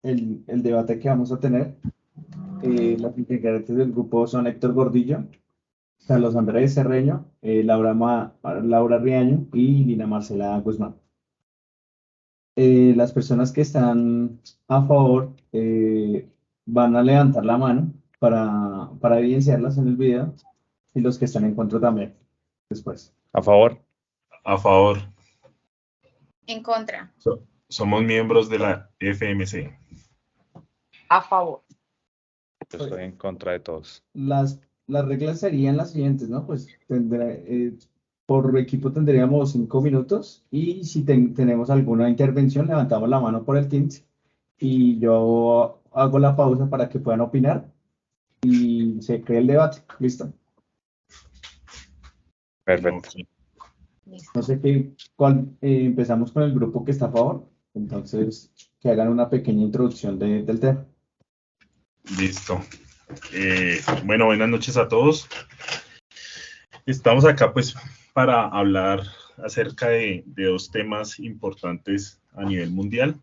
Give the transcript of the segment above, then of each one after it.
el debate que vamos a tener. Las integrantes del grupo son Héctor Gordillo, Carlos Andrés Cerreño, Laura Riaño y Lina Marcela Guzmán. Las personas que están a favor van a levantar la mano para evidenciarlas en el video y los que están en contra también después. A favor. A favor. En contra. Somos miembros de la FMC. A favor. Yo estoy en contra de todos. Las reglas serían las siguientes, ¿no? Pues por equipo tendríamos 5 minutos y si tenemos alguna intervención, levantamos la mano por el Teams y yo hago la pausa para que puedan opinar y se cree el debate. ¿Listo? Perfecto. No sé empezamos con el grupo que está a favor, entonces que hagan una pequeña introducción del tema. Listo. Bueno, buenas noches a todos. Estamos acá pues para hablar acerca de dos temas importantes a nivel mundial.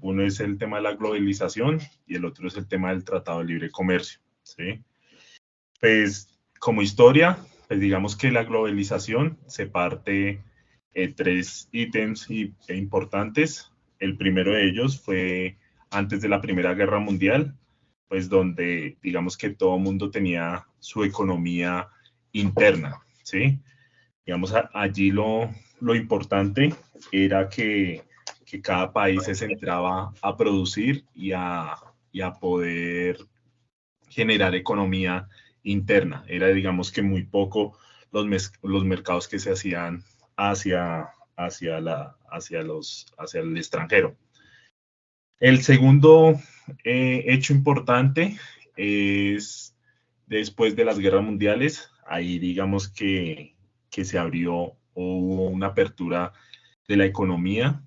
Uno es el tema de la globalización y el otro es el tema del Tratado de Libre Comercio, ¿sí? Pues como historia, pues digamos que la globalización se parte en 3 ítems importantes. El primero de ellos fue antes de la Primera Guerra Mundial, pues donde digamos que todo el mundo tenía su economía interna, ¿sí? Digamos, allí lo importante era que cada país se centraba a producir y a poder generar economía interna. Era, digamos que muy poco los mercados que se hacían hacia el extranjero. El segundo hecho importante es después de las guerras mundiales, ahí digamos que se abrió o hubo una apertura de la economía.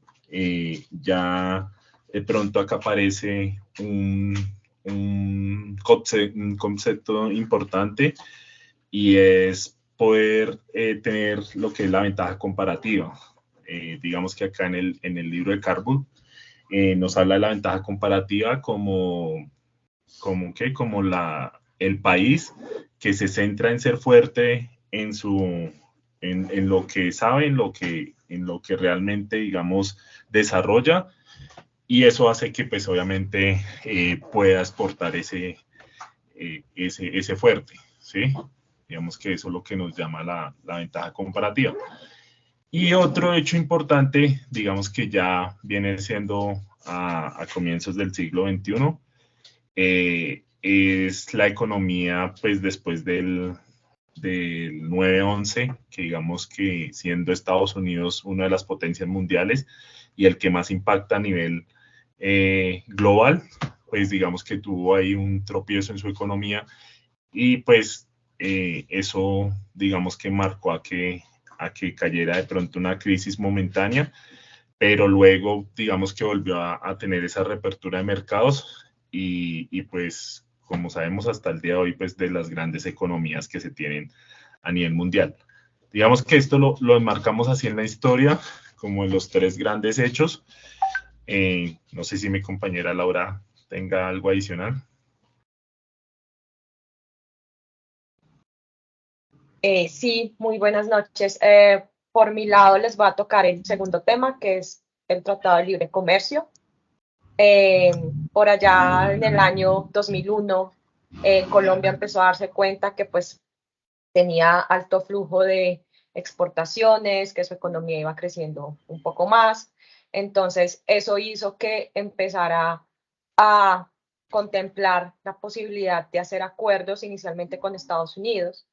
Ya de pronto acá aparece un concepto importante y es poder tener lo que es la ventaja comparativa. Digamos que acá en el libro de Carboon nos habla de la ventaja comparativa como el país que se centra en ser fuerte en lo que sabe, en lo que realmente, digamos, desarrolla, y eso hace que, pues, obviamente, pueda exportar ese fuerte, ¿sí? Digamos que eso es lo que nos llama la ventaja comparativa. Y otro hecho importante, digamos que ya viene siendo a comienzos del siglo XXI, es la economía, pues, después del 9/11, que digamos que siendo Estados Unidos una de las potencias mundiales y el que más impacta a nivel global, pues digamos que tuvo ahí un tropiezo en su economía y pues eso digamos que marcó a que cayera de pronto una crisis momentánea, pero luego digamos que volvió a tener esa reapertura de mercados y pues como sabemos hasta el día de hoy, pues de las grandes economías que se tienen a nivel mundial. Digamos que esto lo enmarcamos así en la historia, como en los 3 grandes hechos. No sé si mi compañera Laura tenga algo adicional. Sí, muy buenas noches. Por mi lado les va a tocar el segundo tema, que es el Tratado de Libre Comercio. Por allá en el año 2001, Colombia empezó a darse cuenta que pues tenía alto flujo de exportaciones, que su economía iba creciendo un poco más. Entonces, eso hizo que empezara a contemplar la posibilidad de hacer acuerdos inicialmente con Estados Unidos,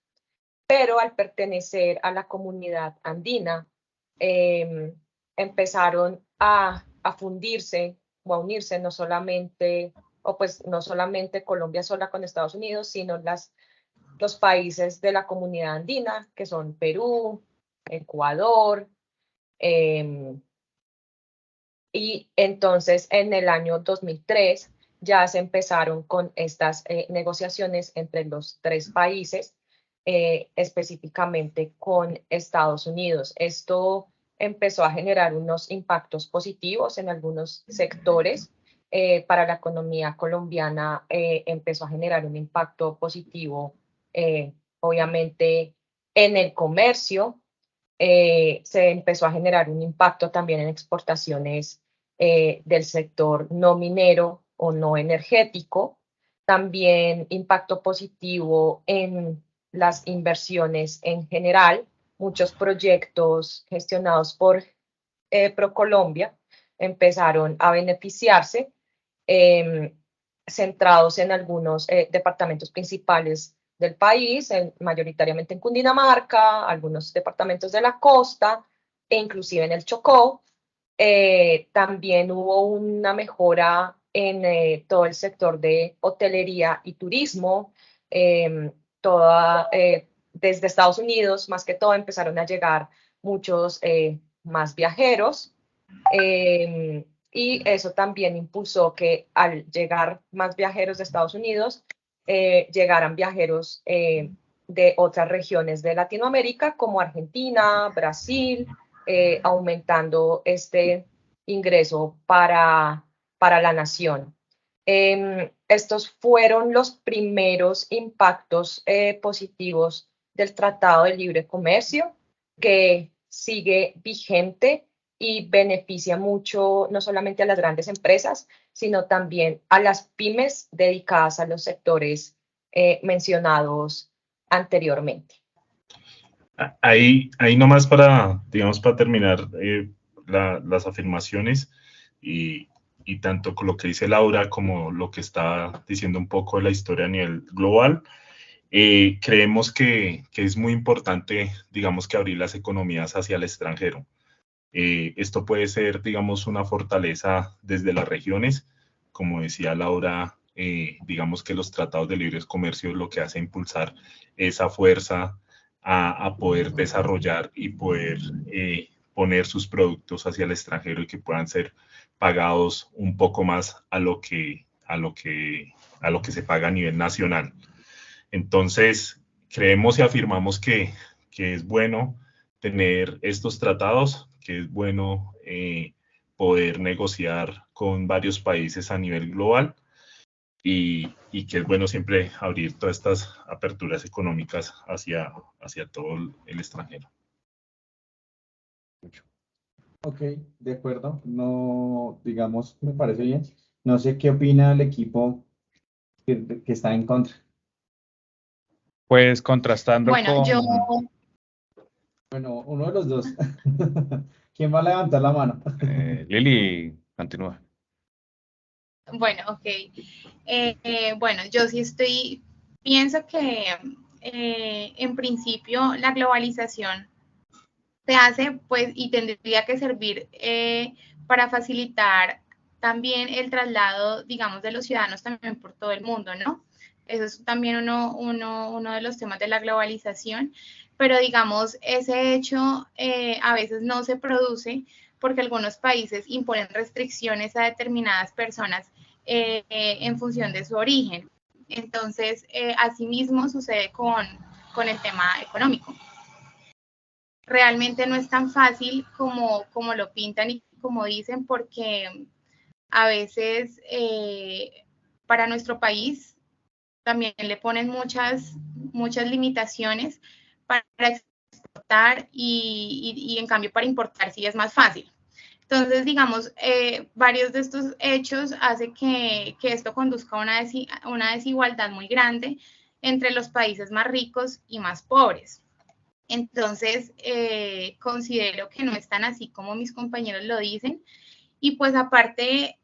pero al pertenecer a la comunidad andina, empezaron a fundirse o a unirse no solamente Colombia sola con Estados Unidos, sino los países de la comunidad andina, que son Perú, Ecuador, y entonces en el año 2003 ya se empezaron con estas negociaciones entre los 3 países, específicamente con Estados Unidos. Esto empezó a generar unos impactos positivos en algunos sectores para la economía colombiana empezó a generar un impacto positivo, obviamente en el comercio, se empezó a generar un impacto también en exportaciones del sector no minero o no energético, también impacto positivo en las inversiones en general, muchos proyectos gestionados por ProColombia empezaron a beneficiarse, centrados en algunos departamentos principales del país, mayoritariamente en Cundinamarca, algunos departamentos de la costa e inclusive en el Chocó. También hubo una mejora en todo el sector de hotelería y turismo. Desde Estados Unidos, más que todo, empezaron a llegar muchos más viajeros. Y eso también impulsó que al llegar más viajeros de Estados Unidos, llegaran viajeros de otras regiones de Latinoamérica, como Argentina, Brasil, aumentando este ingreso para la nación. Estos fueron los primeros impactos positivos del Tratado de Libre Comercio, que sigue vigente y beneficia mucho no solamente a las grandes empresas, sino también a las pymes dedicadas a los sectores mencionados anteriormente. Ahí nomás para, digamos, para terminar las afirmaciones y tanto con lo que dice Laura como lo que está diciendo un poco de la historia a nivel global, creemos que es muy importante, digamos, que abrir las economías hacia el extranjero. Esto puede ser, digamos, una fortaleza desde las regiones. Como decía Laura, digamos que los tratados de libre comercio lo que hace es impulsar esa fuerza a poder desarrollar y poder poner sus productos hacia el extranjero y que puedan ser pagados un poco más a lo que se paga a nivel nacional. Entonces, creemos y afirmamos que es bueno tener estos tratados, que es bueno poder negociar con varios países a nivel global y que es bueno siempre abrir todas estas aperturas económicas hacia todo el extranjero. Ok, de acuerdo. No, digamos, me parece bien. No sé qué opina el equipo que está en contra. Pues contrastando Bueno, yo, Bueno, uno de los dos. ¿Quién va a levantar la mano? Lili, continúa. bueno, ok. Bueno, yo sí pienso que en principio la globalización se hace, pues, y tendría que servir para facilitar también el traslado, digamos, de los ciudadanos también por todo el mundo, ¿no? Eso es también uno de los temas de la globalización, pero digamos, ese hecho a veces no se produce porque algunos países imponen restricciones a determinadas personas en función de su origen. Entonces, asimismo sucede con el tema económico. Realmente no es tan fácil como lo pintan y como dicen, porque a veces para nuestro país también le ponen muchas limitaciones para exportar y en cambio para importar sí es más fácil. Entonces, digamos, varios de estos hechos hacen que esto conduzca a una desigualdad muy grande entre los países más ricos y más pobres. Entonces, considero que no es tan así como mis compañeros lo dicen. Y pues aparte,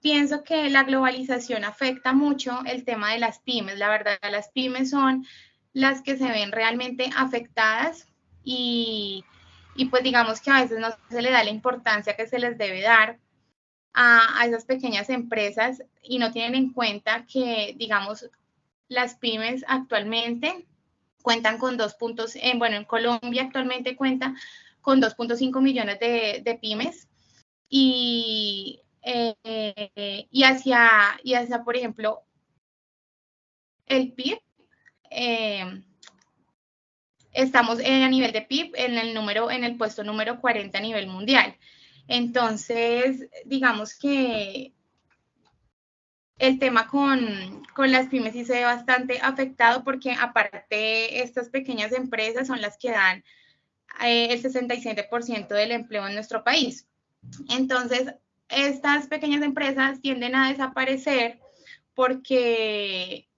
pienso que la globalización afecta mucho el tema de las pymes. La verdad, las pymes son las que se ven realmente afectadas y pues digamos que a veces no se le da la importancia que se les debe dar a esas pequeñas empresas y no tienen en cuenta que, digamos, las pymes actualmente cuentan con en Colombia actualmente cuenta con 2.5 millones de pymes y hacia, por ejemplo, el PIB, estamos a nivel de PIB en el puesto número 40 a nivel mundial. Entonces, digamos que el tema con las pymes sí se ve bastante afectado porque aparte estas pequeñas empresas son las que dan el 67% del empleo en nuestro país. Entonces, estas pequeñas empresas tienden a desaparecer porque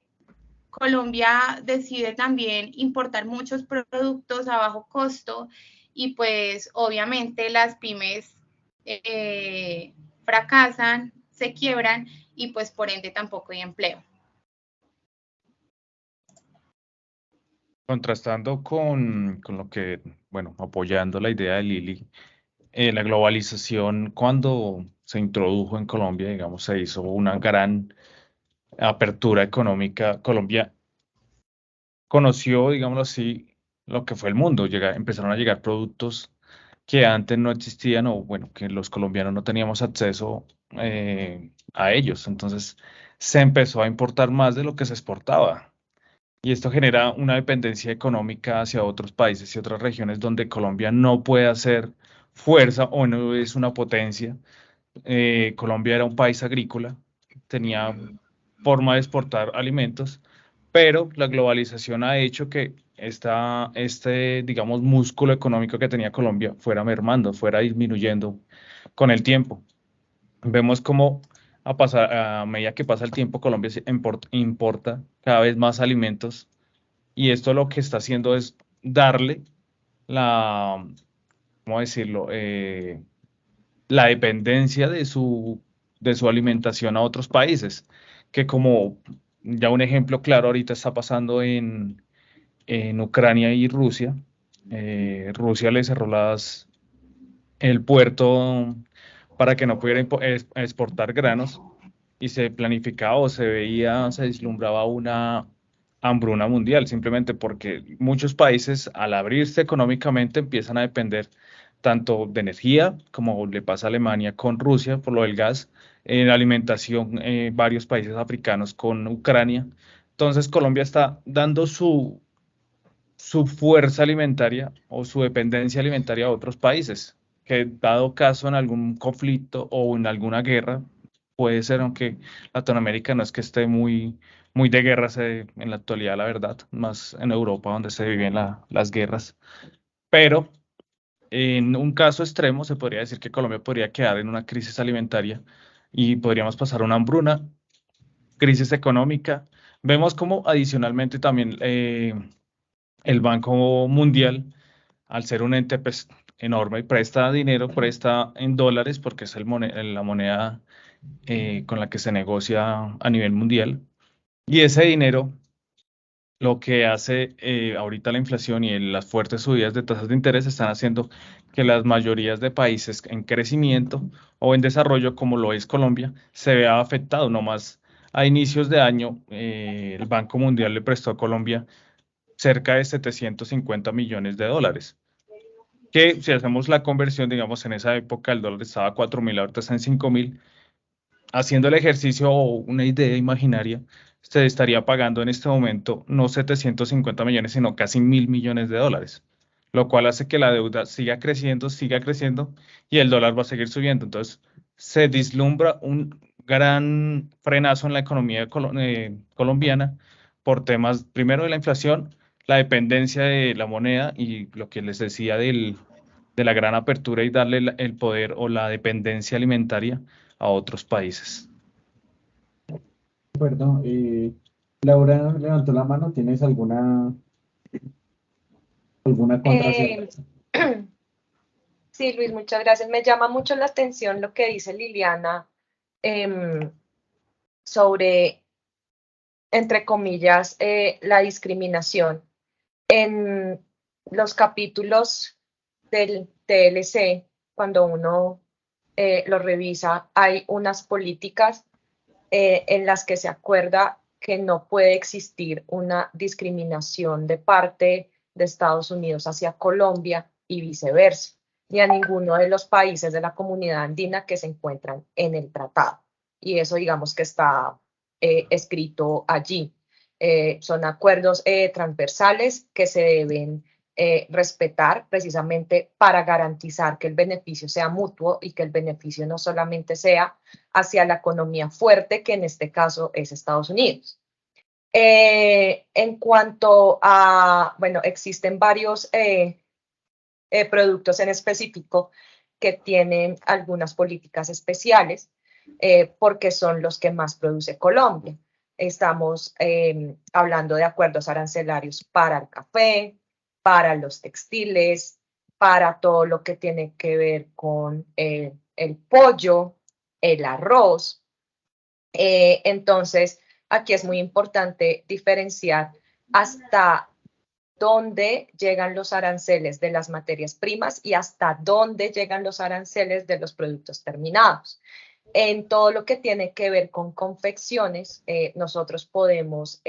Colombia decide también importar muchos productos a bajo costo y pues obviamente las pymes fracasan, se quiebran y pues por ende tampoco hay empleo. Contrastando con lo que, bueno, apoyando la idea de Lili, la globalización cuando se introdujo en Colombia, digamos, se hizo una gran apertura económica. Colombia conoció, digámoslo así, lo que fue el mundo. Empezaron a llegar productos que antes no existían o, bueno, que los colombianos no teníamos acceso a ellos. Entonces, se empezó a importar más de lo que se exportaba. Y esto genera una dependencia económica hacia otros países y otras regiones donde Colombia no puede hacer fuerza o no es una potencia. Colombia era un país agrícola, tenía forma de exportar alimentos, pero la globalización ha hecho que digamos, músculo económico que tenía Colombia fuera mermando, fuera disminuyendo con el tiempo. Vemos cómo a medida que pasa el tiempo, Colombia importa cada vez más alimentos y esto lo que está haciendo es darle la, ¿cómo decirlo? La dependencia de su alimentación a otros países, que como ya un ejemplo claro ahorita está pasando en Ucrania y Rusia. Rusia le cerró el puerto para que no pudiera exportar granos y se planificaba o se vislumbraba una hambruna mundial, simplemente porque muchos países al abrirse económicamente empiezan a depender tanto de energía, como le pasa a Alemania con Rusia por lo del gas, en alimentación, varios países africanos con Ucrania. Entonces Colombia está dando su fuerza alimentaria o su dependencia alimentaria a otros países, que dado caso en algún conflicto o en alguna guerra, puede ser, aunque Latinoamérica no es que esté muy de guerras en la actualidad, la verdad, más en Europa donde se viven las guerras, pero en un caso extremo se podría decir que Colombia podría quedar en una crisis alimentaria y podríamos pasar una hambruna, crisis económica. Vemos como adicionalmente también el Banco Mundial, al ser un ente pues, enorme, presta dinero, presta en dólares porque es la moneda con la que se negocia a nivel mundial. Y ese dinero lo que hace ahorita la inflación y las fuertes subidas de tasas de interés están haciendo que las mayorías de países en crecimiento o en desarrollo, como lo es Colombia, se vea afectado. Nomás a inicios de año, el Banco Mundial le prestó a Colombia cerca de 750 millones de dólares. Que si hacemos la conversión, digamos, en esa época el dólar estaba a 4.000, ahorita está en 5.000. Haciendo el ejercicio o una idea imaginaria, se estaría pagando en este momento no 750 millones, sino casi 1.000 millones de dólares, lo cual hace que la deuda siga creciendo y el dólar va a seguir subiendo. Entonces, se vislumbra un gran frenazo en la economía colombiana por temas, primero, de la inflación, la dependencia de la moneda y lo que les decía de la gran apertura y darle el poder o la dependencia alimentaria a otros países. Perdón, Laura levantó la mano. ¿Tienes alguna contraseña? Sí, Luis, muchas gracias. Me llama mucho la atención lo que dice Liliana sobre, entre comillas, la discriminación. En los capítulos del TLC, cuando uno lo revisa, hay unas políticas en las que se acuerda que no puede existir una discriminación de parte de Estados Unidos hacia Colombia y viceversa, ni a ninguno de los países de la comunidad andina que se encuentran en el tratado. Y eso digamos que está escrito allí. Son acuerdos transversales que se deben respetar precisamente para garantizar que el beneficio sea mutuo y que el beneficio no solamente sea hacia la economía fuerte, que en este caso es Estados Unidos. En cuanto a, bueno, existen varios productos en específico que tienen algunas políticas especiales porque son los que más produce Colombia. Estamos hablando de acuerdos arancelarios para el café, para los textiles, para todo lo que tiene que ver con el pollo, el arroz. Entonces, aquí es muy importante diferenciar hasta dónde llegan los aranceles de las materias primas y hasta dónde llegan los aranceles de los productos terminados. En todo lo que tiene que ver con confecciones, nosotros podemos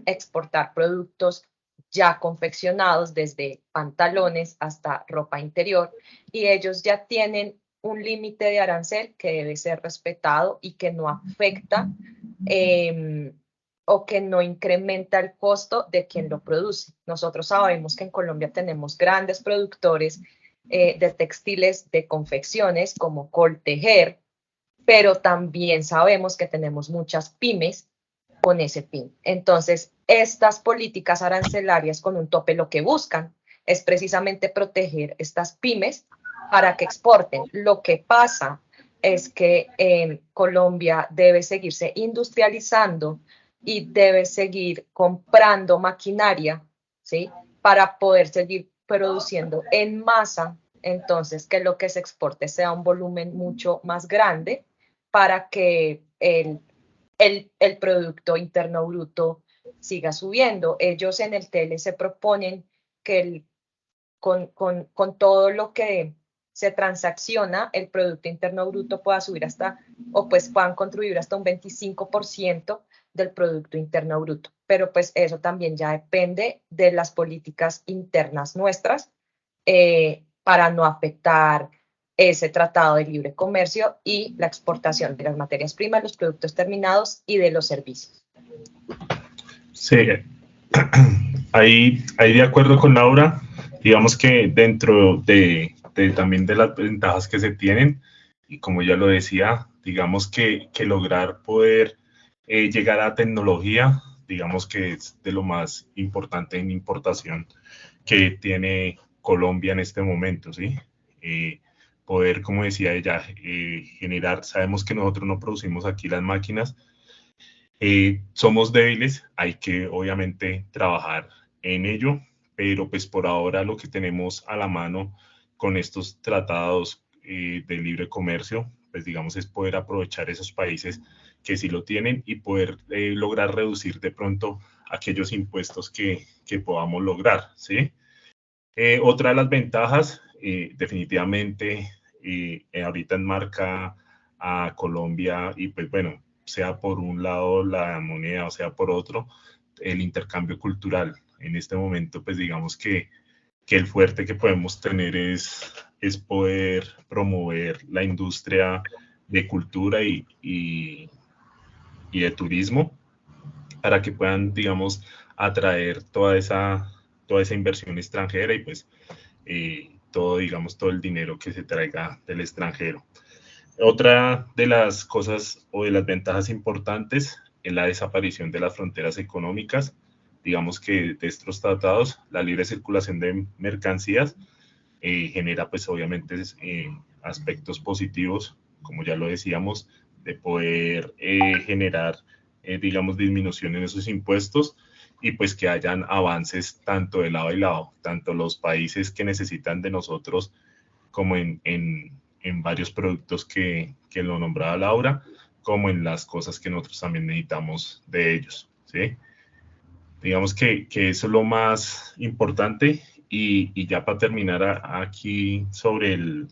exportar productos ya confeccionados, desde pantalones hasta ropa interior, y ellos ya tienen un límite de arancel que debe ser respetado y que no afecta o que no incrementa el costo de quien lo produce. Nosotros sabemos que en Colombia tenemos grandes productores de textiles, de confecciones como Coltejer, pero también sabemos que tenemos muchas pymes con ese fin. Entonces, estas políticas arancelarias con un tope lo que buscan es precisamente proteger estas pymes para que exporten. Lo que pasa es que Colombia debe seguirse industrializando y debe seguir comprando maquinaria, ¿sí? Para poder seguir produciendo en masa, entonces que lo que se exporte sea un volumen mucho más grande para que el Producto Interno Bruto siga subiendo. Ellos en el TLC se proponen que con todo lo que se transacciona, el Producto Interno Bruto pueda subir hasta, o pues puedan contribuir hasta un 25% del Producto Interno Bruto. Pero pues eso también ya depende de las políticas internas nuestras para no afectar ese tratado de libre comercio y la exportación de las materias primas, los productos terminados y de los servicios. Sí, ahí de acuerdo con Laura, digamos que dentro de también de las ventajas que se tienen, y como ya lo decía, digamos que lograr poder llegar a tecnología, digamos que es de lo más importante en importación que tiene Colombia en este momento, ¿sí? Poder, como decía ella, generar, sabemos que nosotros no producimos aquí las máquinas, somos débiles, hay que obviamente trabajar en ello, pero pues por ahora lo que tenemos a la mano con estos tratados de libre comercio, pues digamos es poder aprovechar esos países que sí lo tienen y poder lograr reducir de pronto aquellos impuestos que podamos lograr, ¿sí? Otra de las ventajas, definitivamente, ahorita enmarca a Colombia y pues bueno, sea por un lado la moneda o sea por otro, el intercambio cultural. En este momento, pues digamos que el fuerte que podemos tener es poder promover la industria de cultura y de turismo para que puedan, digamos, atraer toda esa inversión extranjera y pues todo, digamos, todo el dinero que se traiga del extranjero. Otra de las cosas o de las ventajas importantes es la desaparición de las fronteras económicas. Digamos que de estos tratados, la libre circulación de mercancías genera pues obviamente aspectos positivos, como ya lo decíamos, de poder generar, digamos, disminución en esos impuestos y pues que hayan avances tanto de lado y lado, tanto los países que necesitan de nosotros como en varios productos que lo nombraba Laura, como en las cosas que nosotros también necesitamos de ellos, ¿sí? Digamos que eso es lo más importante y ya para terminar aquí sobre,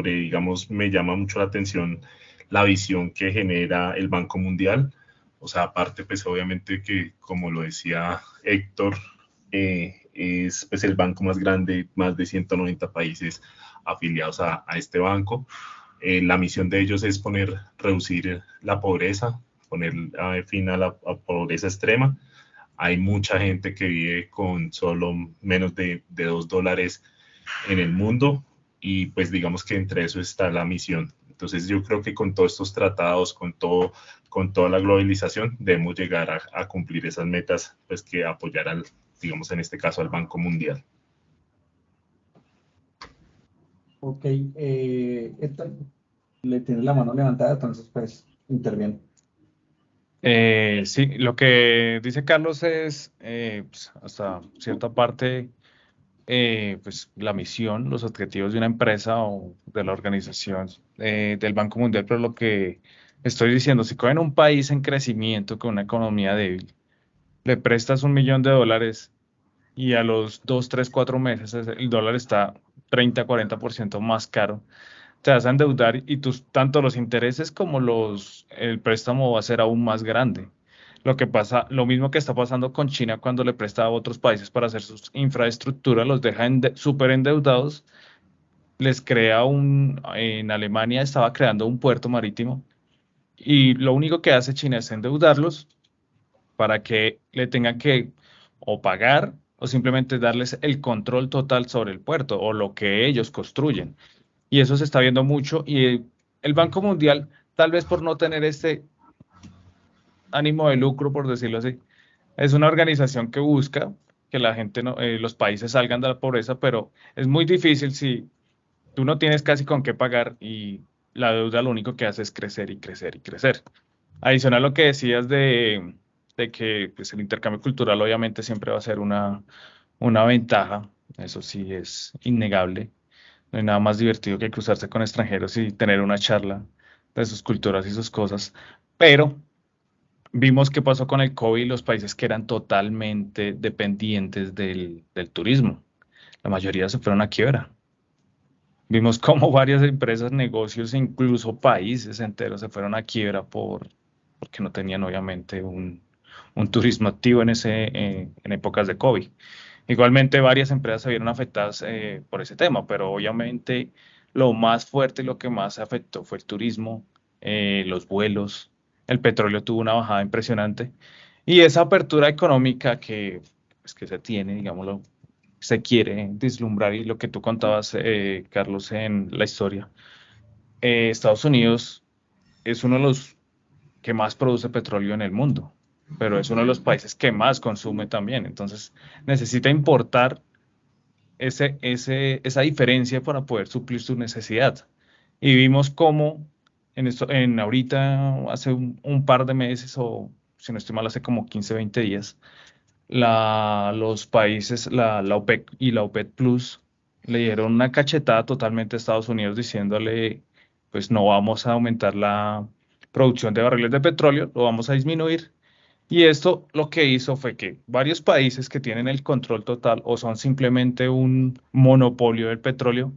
digamos, me llama mucho la atención la visión que genera el Banco Mundial. O sea, aparte, pues obviamente que, como lo decía Héctor, es pues, el banco más grande, más de 190 países afiliados a este banco. La misión de ellos es reducir la pobreza, poner fin a la pobreza extrema, hay mucha gente que vive con solo menos de $2 en el mundo y pues digamos que entre eso está la misión. Entonces yo creo que con todos estos tratados, con toda la globalización, debemos llegar a cumplir esas metas, pues que apoyarán, digamos en este caso, al Banco Mundial. Ok, le tiene la mano levantada, entonces pues interviene. Sí, lo que dice Carlos es pues, hasta cierta parte pues la misión, los objetivos de una empresa o de la organización del Banco Mundial, pero lo que estoy diciendo, si cogen un país en crecimiento con una economía débil, le prestas $1.000.000 y a los 2, 3, 4 meses el dólar está 30, 40% más caro, te vas a endeudar y tanto los intereses como el préstamo va a ser aún más grande. Lo mismo que está pasando con China cuando le presta a otros países para hacer sus infraestructuras, los deja súper endeudados, en Alemania estaba creando un puerto marítimo y lo único que hace China es endeudarlos para que le tengan que o pagar o simplemente darles el control total sobre el puerto o lo que ellos construyen. Y eso se está viendo mucho y el Banco Mundial, tal vez por no tener este ánimo de lucro, por decirlo así, es una organización que busca que la gente, los países salgan de la pobreza, pero es muy difícil si tú no tienes casi con qué pagar y la deuda lo único que hace es crecer y crecer y crecer. Adicional a lo que decías de que pues, el intercambio cultural obviamente siempre va a ser una ventaja, eso sí es innegable. No hay nada más divertido que cruzarse con extranjeros y tener una charla de sus culturas y sus cosas. Pero vimos qué pasó con el COVID y los países que eran totalmente dependientes del turismo. La mayoría se fueron a quiebra. Vimos cómo varias empresas, negocios e incluso países enteros se fueron a quiebra porque no tenían obviamente un turismo activo en épocas de COVID. Igualmente varias empresas se vieron afectadas por ese tema, pero obviamente lo más fuerte y lo que más se afectó fue el turismo, los vuelos, el petróleo tuvo una bajada impresionante y esa apertura económica pues, que se tiene, digámoslo, se quiere vislumbrar y lo que tú contabas, Carlos, en la historia. Estados Unidos es uno de los que más produce petróleo en el mundo, pero es uno de los países que más consume también. Entonces, necesita importar esa diferencia para poder suplir su necesidad. Y vimos cómo ahorita, hace un par de meses, o si no estoy mal, hace como 15, 20 días, los países, la OPEC y la OPEC Plus, le dieron una cachetada totalmente a Estados Unidos diciéndole, pues no vamos a aumentar la producción de barriles de petróleo, lo vamos a disminuir. Y esto lo que hizo fue que varios países que tienen el control total o son simplemente un monopolio del petróleo,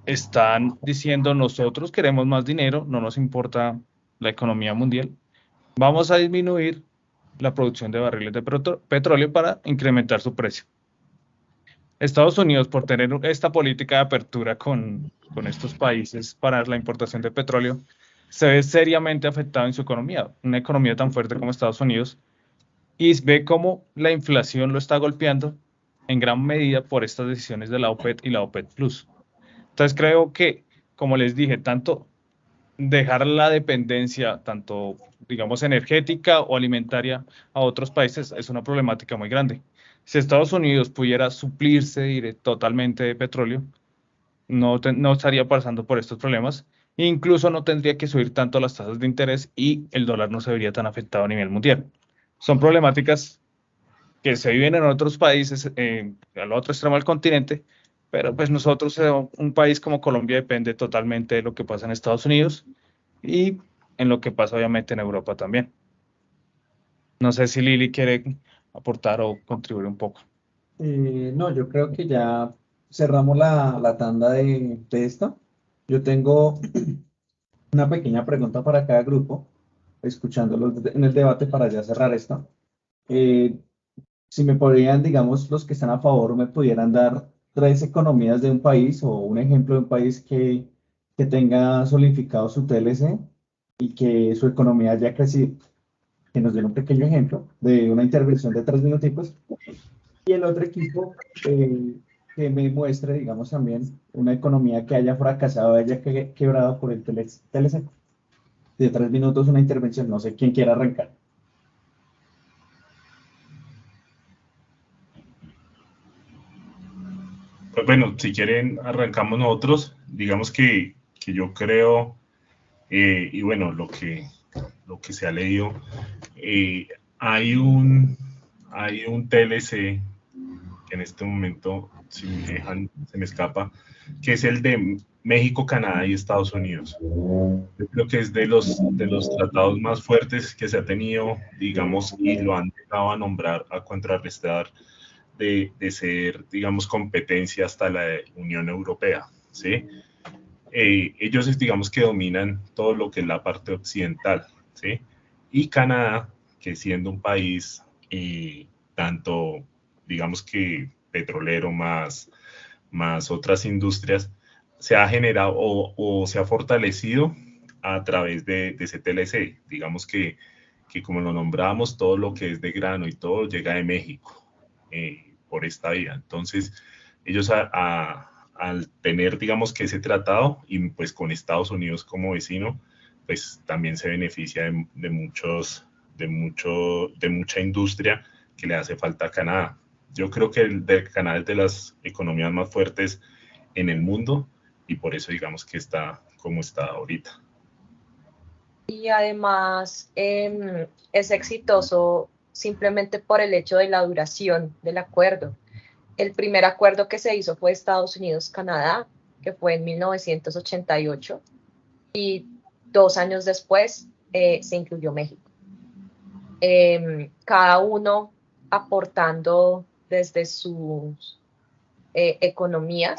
están diciendo nosotros queremos más dinero, no nos importa la economía mundial, vamos a disminuir la producción de barriles de petróleo para incrementar su precio. Estados Unidos, por tener esta política de apertura con estos países para la importación de petróleo, se ve seriamente afectado en su economía, una economía tan fuerte como Estados Unidos, y ve cómo la inflación lo está golpeando en gran medida por estas decisiones de la OPEC y la OPEC Plus. Entonces creo que, como les dije, tanto dejar la dependencia, tanto digamos energética o alimentaria a otros países es una problemática muy grande. Si Estados Unidos pudiera suplirse totalmente de petróleo, no estaría pasando por estos problemas. Incluso no tendría que subir tanto las tasas de interés y el dólar no se vería tan afectado a nivel mundial. Son problemáticas que se viven en otros países, al otro extremo del continente, pero pues nosotros, un país como Colombia, depende totalmente de lo que pasa en Estados Unidos y en lo que pasa obviamente en Europa también. No sé si Lili quiere aportar o contribuir un poco. No, yo creo que ya cerramos la tanda de esta. Yo tengo una pequeña pregunta para cada grupo, escuchándolos en el debate para ya cerrar esta. Eh, si me podrían, digamos, los que están a favor, me pudieran dar tres economías de un país o un ejemplo de un país que tenga solidificado su TLC y que su economía haya crecido. que nos den un pequeño ejemplo de una intervención de 3 minuticos, y el otro equipo que me muestre, digamos, también una economía que haya fracasado, haya quebrado por el TLC. De 3 minutos una intervención, no sé quién quiera arrancar. Pues bueno, si quieren, arrancamos nosotros. Digamos que yo creo, y bueno, lo que se ha leído, eh, hay hay un TLC que en este momento, si me dejan, se me escapa, que es el de México, Canadá y Estados Unidos. Yo creo que es de los tratados más fuertes que se ha tenido, digamos, y lo han llegado a nombrar, a contrarrestar de ser, digamos, competencia hasta la Unión Europea, ¿sí? Ellos, digamos, que dominan todo lo que es la parte occidental, ¿sí? Y Canadá, que siendo un país tanto, digamos que petrolero más otras industrias, se ha generado o se ha fortalecido a través de ese TLC. Digamos que como lo nombramos, todo lo que es de grano y todo llega de México por esta vía. Entonces, ellos al tener, digamos que ese tratado y pues con Estados Unidos como vecino, pues también se beneficia de mucha industria que le hace falta a Canadá. Yo creo que el de Canadá es de las economías más fuertes en el mundo y por eso digamos que está como está ahorita. Y además es exitoso simplemente por el hecho de la duración del acuerdo. El primer acuerdo que se hizo fue Estados Unidos-Canadá, que fue en 1988, y 2 años después se incluyó México. Cada uno aportando desde sus economías,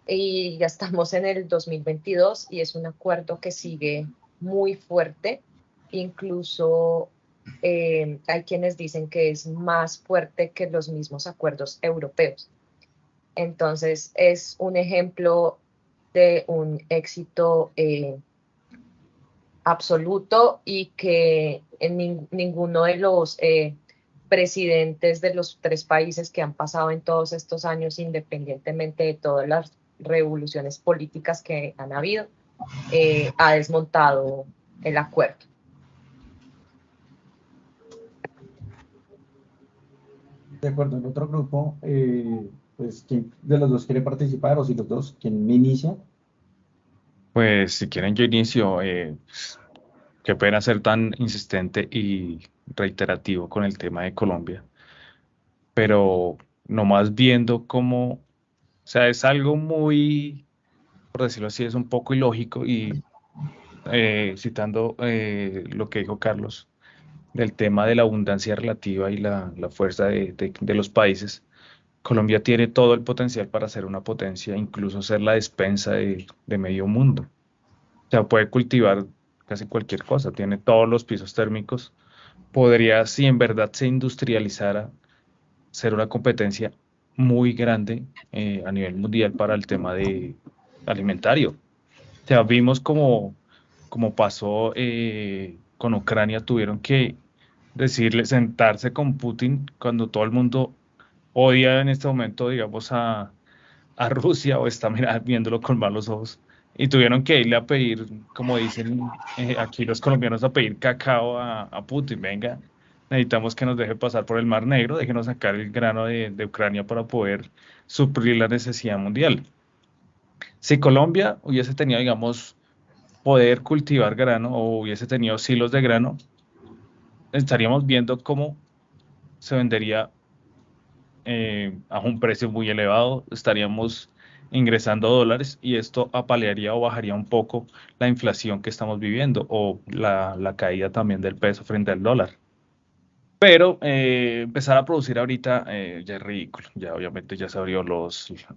y ya estamos en el 2022 y es un acuerdo que sigue muy fuerte, incluso hay quienes dicen que es más fuerte que los mismos acuerdos europeos. Entonces es un ejemplo de un éxito absoluto y que en ninguno de los presidentes de los 3 países que han pasado en todos estos años, independientemente de todas las revoluciones políticas que han habido, ha desmontado el acuerdo. De acuerdo, el otro grupo, pues, ¿quién de los dos quiere participar? O si los dos, ¿quién inicia? Pues si quieren yo inicio, qué pena ser tan insistente y reiterativo con el tema de Colombia, pero nomás viendo cómo, o sea, es algo muy, por decirlo así, es un poco ilógico y citando lo que dijo Carlos del tema de la abundancia relativa y la fuerza de los países. Colombia tiene todo el potencial para ser una potencia, incluso ser la despensa de medio mundo. O sea, puede cultivar casi cualquier cosa, tiene todos los pisos térmicos. Podría, si en verdad se industrializara, ser una competencia muy grande a nivel mundial para el tema de alimentario. O sea, vimos como pasó con Ucrania, tuvieron que decirle, sentarse con Putin cuando todo el mundo odia en este momento, digamos, a Rusia o está viéndolo con malos ojos. Y tuvieron que irle a pedir, como dicen aquí los colombianos, a pedir cacao a Putin. Venga, necesitamos que nos deje pasar por el Mar Negro, déjenos sacar el grano de Ucrania para poder suplir la necesidad mundial. Si Colombia hubiese tenido, digamos, poder cultivar grano o hubiese tenido silos de grano, estaríamos viendo cómo se vendería a un precio muy elevado, estaríamos ingresando dólares y esto apalearía o bajaría un poco la inflación que estamos viviendo o la caída también del peso frente al dólar. Pero empezar a producir ahorita ya es ridículo. Ya obviamente ya se abrió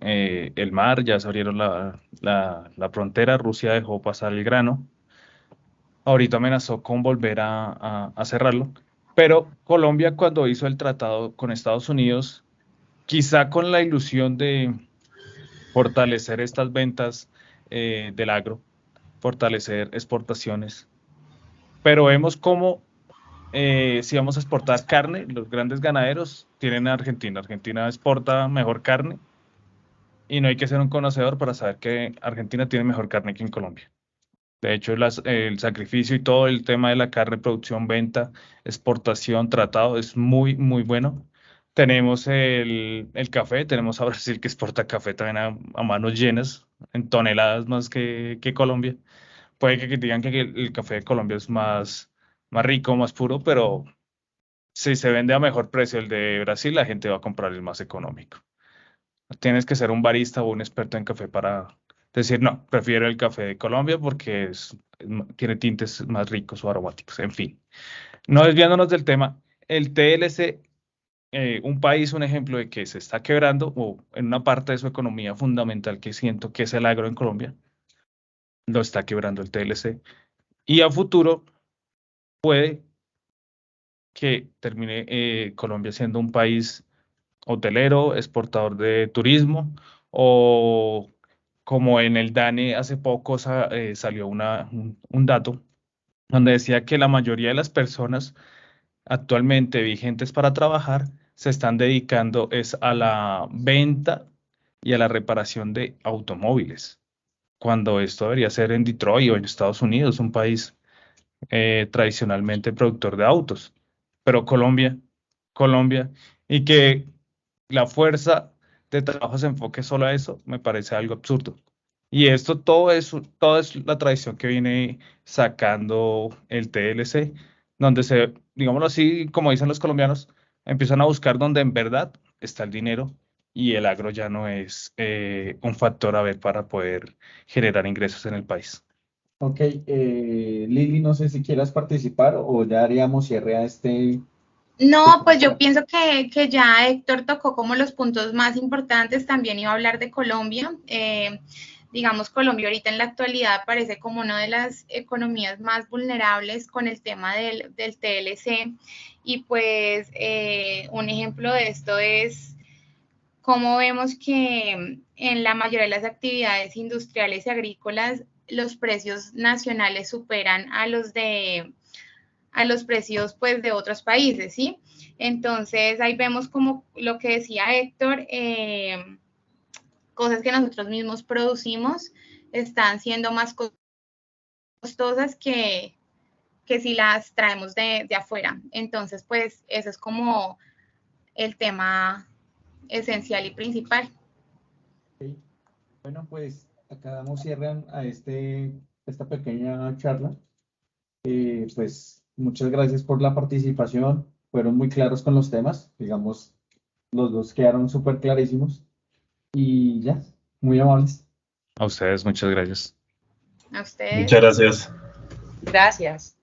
el mar, ya se abrieron la frontera, Rusia dejó pasar el grano. Ahorita amenazó con volver a cerrarlo. Pero Colombia cuando hizo el tratado con Estados Unidos, quizá con la ilusión de fortalecer estas ventas del agro, fortalecer exportaciones, pero vemos cómo si vamos a exportar carne, los grandes ganaderos tienen a Argentina. Argentina exporta mejor carne y no hay que ser un conocedor para saber que Argentina tiene mejor carne que en Colombia. De hecho, el sacrificio y todo el tema de la carne, producción, venta, exportación, tratado, es muy, muy bueno. Tenemos el café, tenemos a Brasil que exporta café también a manos llenas, en toneladas más que Colombia. Puede que digan que el café de Colombia es más rico, más puro, pero si se vende a mejor precio el de Brasil, la gente va a comprar el más económico. Tienes que ser un barista o un experto en café para decir, no, prefiero el café de Colombia porque tiene tintes más ricos o aromáticos. En fin, no desviándonos del tema, el TLC, un país, un ejemplo de que se está quebrando o en una parte de su economía fundamental que siento que es el agro en Colombia, lo está quebrando el TLC. Y a futuro puede que termine Colombia siendo un país hotelero, exportador de turismo, o como en el DANE hace poco salió un dato donde decía que la mayoría de las personas actualmente vigentes para trabajar se están dedicando es a la venta y a la reparación de automóviles, cuando esto debería ser en Detroit o en Estados Unidos, un país tradicionalmente productor de autos, pero Colombia, y que la fuerza de trabajo se enfoque solo a eso, me parece algo absurdo. Y esto todo es la tradición que viene sacando el TLC, donde digámoslo así, como dicen los colombianos, empiezan a buscar donde en verdad está el dinero y el agro ya no es un factor a ver para poder generar ingresos en el país. Ok, Lili, no sé si quieras participar o ya haríamos cierre a este. No, pues yo pienso que ya Héctor tocó como los puntos más importantes, también iba a hablar de Colombia. Digamos, Colombia ahorita en la actualidad parece como una de las economías más vulnerables con el tema del TLC. Y pues un ejemplo de esto es cómo vemos que en la mayoría de las actividades industriales y agrícolas los precios nacionales superan a los precios pues de otros países, ¿sí? Entonces ahí vemos como lo que decía Héctor, cosas que nosotros mismos producimos están siendo más costosas que si las traemos de afuera. Entonces pues eso es como el tema esencial y principal. Ok, bueno, pues acá damos cierre a esta pequeña charla. Pues muchas gracias por la participación. Fueron muy claros con los temas. Digamos, los dos quedaron súper clarísimos. Y ya, muy amables. A ustedes, muchas gracias. A ustedes. Muchas gracias. Gracias.